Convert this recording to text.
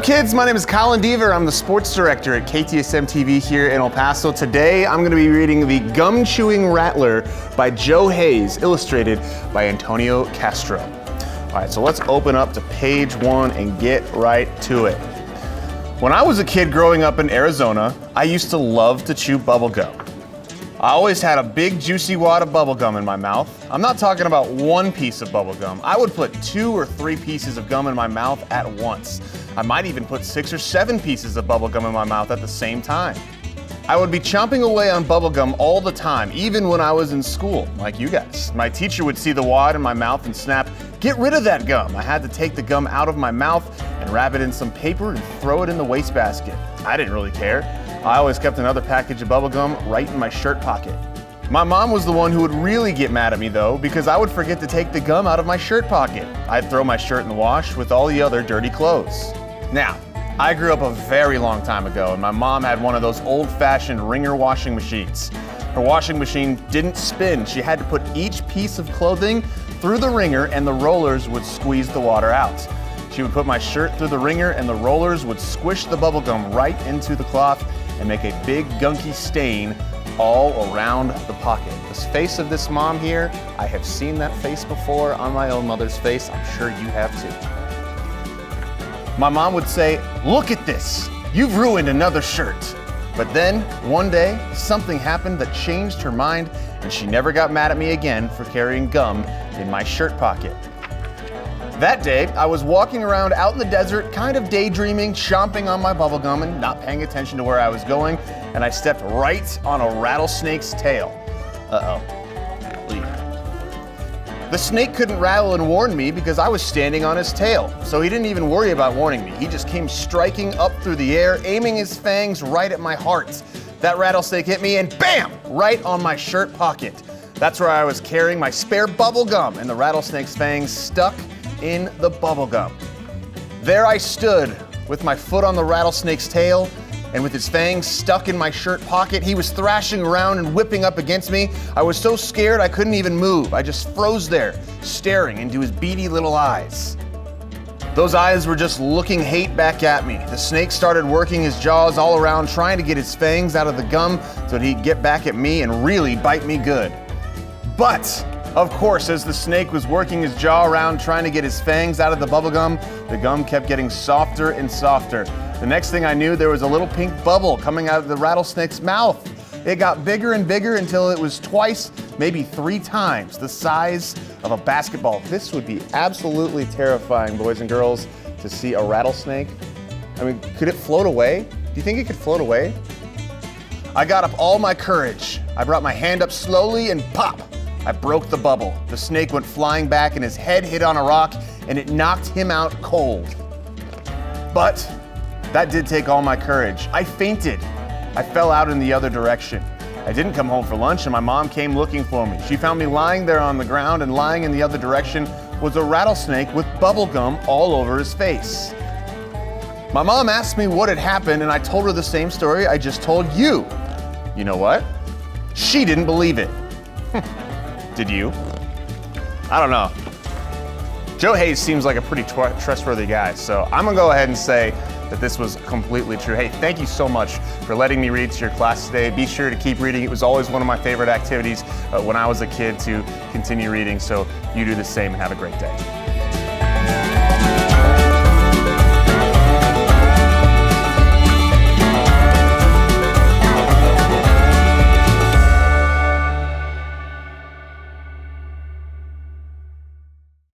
kids? My name is Colin Deaver. I'm the sports director at KTSM TV here in El Paso. Today, I'm going to be reading The Gum Chewing Rattler by Joe Hayes, illustrated by Antonio Castro. All right, so let's open up to page 1 and get right to it. When I was a kid growing up in Arizona, I used to love to chew bubble gum. I always had a big juicy wad of bubble gum in my mouth. I'm not talking about one piece of bubble gum. I would put 2 or 3 pieces of gum in my mouth at once. I might even put 6 or 7 pieces of bubble gum in my mouth at the same time. I would be chomping away on bubble gum all the time, even when I was in school, like you guys. My teacher would see the wad in my mouth and snap, "Get rid of that gum." I had to take the gum out of my mouth and wrap it in some paper and throw it in the wastebasket. I didn't really care. I always kept another package of bubble gum right in my shirt pocket. My mom was the one who would really get mad at me though, because I would forget to take the gum out of my shirt pocket. I'd throw my shirt in the wash with all the other dirty clothes. Now, I grew up a very long time ago, and my mom had one of those old-fashioned wringer washing machines. Her washing machine didn't spin. She had to put each piece of clothing through the wringer, and the rollers would squeeze the water out. She would put my shirt through the wringer, and the rollers would squish the bubble gum right into the cloth and make a big gunky stain all around the pocket. The face of this mom here, I have seen that face before on my own mother's face. I'm sure you have too. My mom would say, "Look at this, you've ruined another shirt." But then, one day, something happened that changed her mind, and she never got mad at me again for carrying gum in my shirt pocket. That day, I was walking around out in the desert, kind of daydreaming, chomping on my bubble gum and not paying attention to where I was going, and I stepped right on a rattlesnake's tail. Uh-oh. Leave. The snake couldn't rattle and warn me because I was standing on his tail, so he didn't even worry about warning me. He just came striking up through the air, aiming his fangs right at my heart. That rattlesnake hit me and bam! Right on my shirt pocket. That's where I was carrying my spare bubble gum, and the rattlesnake's fangs stuck in the bubble gum. There I stood with my foot on the rattlesnake's tail, and with his fangs stuck in my shirt pocket. He was thrashing around and whipping up against me. I was so scared I couldn't even move. I just froze there, staring into his beady little eyes. Those eyes were just looking hate back at me. The snake started working his jaws all around, trying to get his fangs out of the gum so that he'd get back at me and really bite me good. But, of course, as the snake was working his jaw around trying to get his fangs out of the bubble gum kept getting softer and softer. The next thing I knew, there was a little pink bubble coming out of the rattlesnake's mouth. It got bigger and bigger until it was twice, maybe 3 times the size of a basketball. This would be absolutely terrifying, boys and girls, to see a rattlesnake. I mean, could it float away? Do you think it could float away? I got up all my courage. I brought my hand up slowly and pop! I broke the bubble. The snake went flying back and his head hit on a rock and it knocked him out cold. But that did take all my courage. I fainted. I fell out in the other direction. I didn't come home for lunch and my mom came looking for me. She found me lying there on the ground, and lying in the other direction was a rattlesnake with bubble gum all over his face. My mom asked me what had happened and I told her the same story I just told you. You know what? She didn't believe it. Did you? I don't know. Joe Hayes seems like a pretty trustworthy guy, so I'm gonna go ahead and say that this was completely true. Hey, thank you so much for letting me read to your class today. Be sure to keep reading. It was always one of my favorite activities when I was a kid to continue reading, so you do the same and have a great day.